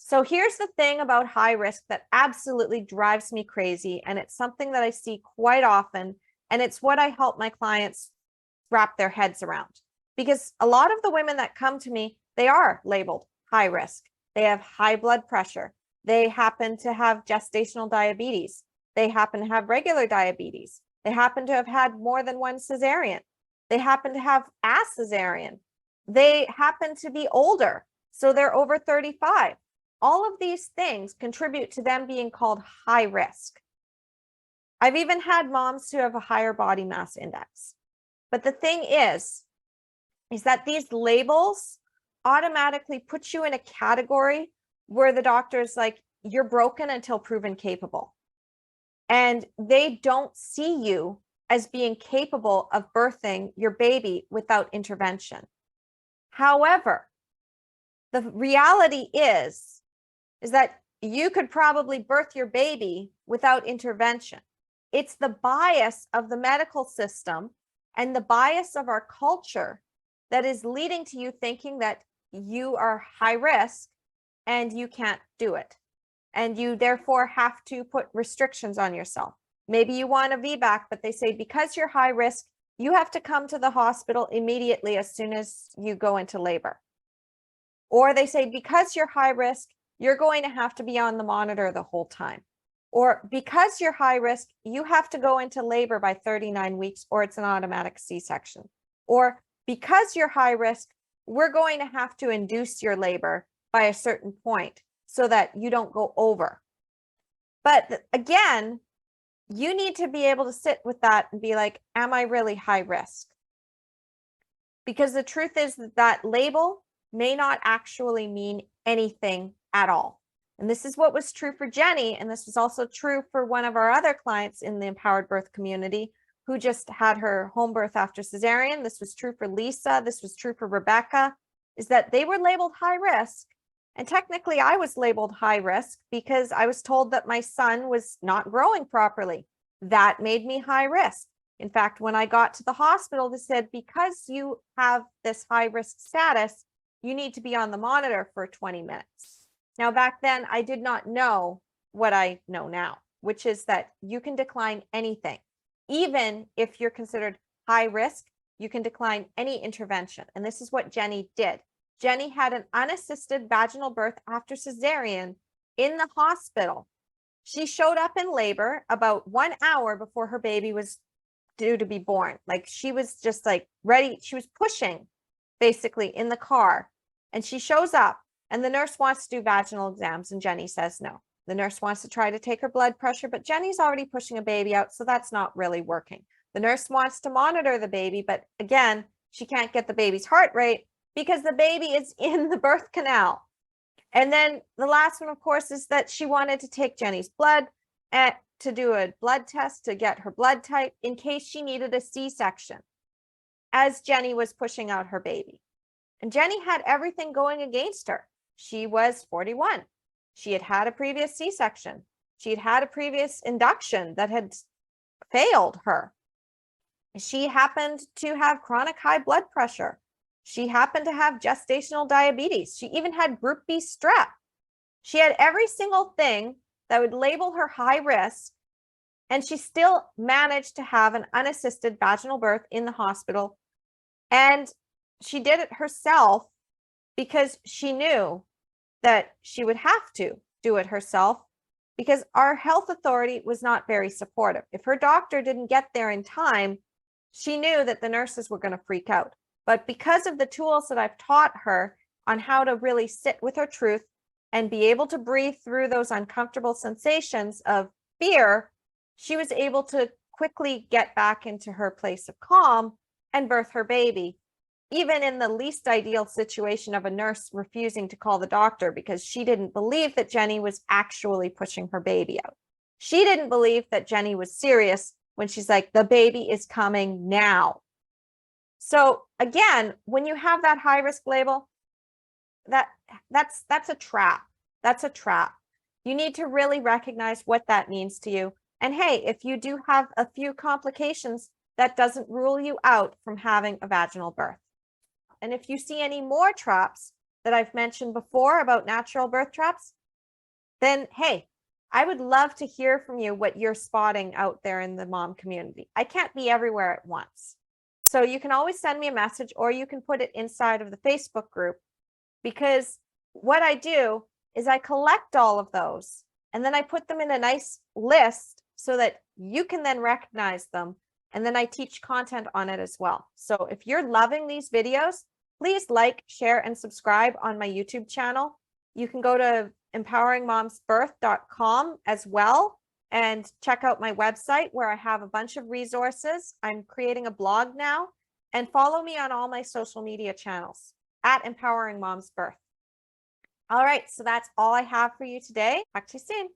So here's the thing about high risk that absolutely drives me crazy. And it's something that I see quite often. And it's what I help my clients wrap their heads around. Because a lot of the women that come to me, they are labeled high risk. They have high blood pressure. They happen to have gestational diabetes. They happen to have regular diabetes. They happen to have had more than one cesarean. They happen to have a cesarean. They happen to be older, so they're over 35. All of these things contribute to them being called high risk. I've even had moms who have a higher body mass index. But the thing is that these labels automatically put you in a category where the doctor is like, you're broken until proven capable. And they don't see you as being capable of birthing your baby without intervention. However, the reality is that you could probably birth your baby without intervention. It's the bias of the medical system and the bias of our culture that is leading to you thinking that you are high risk and you can't do it. And you therefore have to put restrictions on yourself. Maybe you want a VBAC, but they say, because you're high risk, you have to come to the hospital immediately as soon as you go into labor. Or they say, because you're high risk, you're going to have to be on the monitor the whole time. Or because you're high risk, you have to go into labor by 39 weeks, or it's an automatic C-section. Or because you're high risk, we're going to have to induce your labor by a certain point so that you don't go over. But again, you need to be able to sit with that and be like, am I really high risk? Because the truth is that that label may not actually mean anything at all. And this is what was true for Jenny. And this was also true for one of our other clients in the empowered birth community who just had her home birth after cesarean. This was true for Lisa. This was true for Rebecca, is that they were labeled high risk. And technically I was labeled high risk because I was told that my son was not growing properly. That made me high risk. In fact, when I got to the hospital, they said, because you have this high risk status, you need to be on the monitor for 20 minutes. Now, back then, I did not know what I know now, which is that you can decline anything. Even if you're considered high risk, you can decline any intervention. And this is what Jenny did. Jenny had an unassisted vaginal birth after cesarean in the hospital. She showed up in labor about 1 hour before her baby was due to be born. Like, she was just like ready. She was pushing basically in the car, and she shows up and the nurse wants to do vaginal exams. And Jenny says no. The nurse wants to try to take her blood pressure, but Jenny's already pushing a baby out. So that's not really working. The nurse wants to monitor the baby, but again, she can't get the baby's heart rate because the baby is in the birth canal. And then the last one, of course, is that she wanted to take Jenny's blood to do a blood test to get her blood type in case she needed a C-section as Jenny was pushing out her baby. And Jenny had everything going against her. She was 41. She had had a previous C-section. She had had a previous induction that had failed her. She happened to have chronic high blood pressure. She happened to have gestational diabetes. She even had group B strep. She had every single thing that would label her high risk, and she still managed to have an unassisted vaginal birth in the hospital. And she did it herself because she knew that she would have to do it herself because our health authority was not very supportive. If her doctor didn't get there in time, she knew that the nurses were going to freak out. But because of the tools that I've taught her on how to really sit with her truth and be able to breathe through those uncomfortable sensations of fear, she was able to quickly get back into her place of calm and birth her baby, even in the least ideal situation of a nurse refusing to call the doctor because she didn't believe that Jenny was actually pushing her baby out. She didn't believe that Jenny was serious when she's like, the baby is coming now. So again, when you have that high risk label, that's a trap. That's a trap. You need to really recognize what that means to you. And hey, if you do have a few complications, that doesn't rule you out from having a vaginal birth. And if you see any more traps that I've mentioned before about natural birth traps, then hey, I would love to hear from you what you're spotting out there in the mom community. I can't be everywhere at once. So you can always send me a message, or you can put it inside of the Facebook group, because what I do is I collect all of those and then I put them in a nice list so that you can then recognize them. And then I teach content on it as well. So if you're loving these videos, please like, share, and subscribe on my YouTube channel. You can go to empoweringmomsbirth.com as well and check out my website where I have a bunch of resources. I'm creating a blog now, and follow me on all my social media channels at Empowering Moms Birth. All right, so that's all I have for you today. Talk to you soon.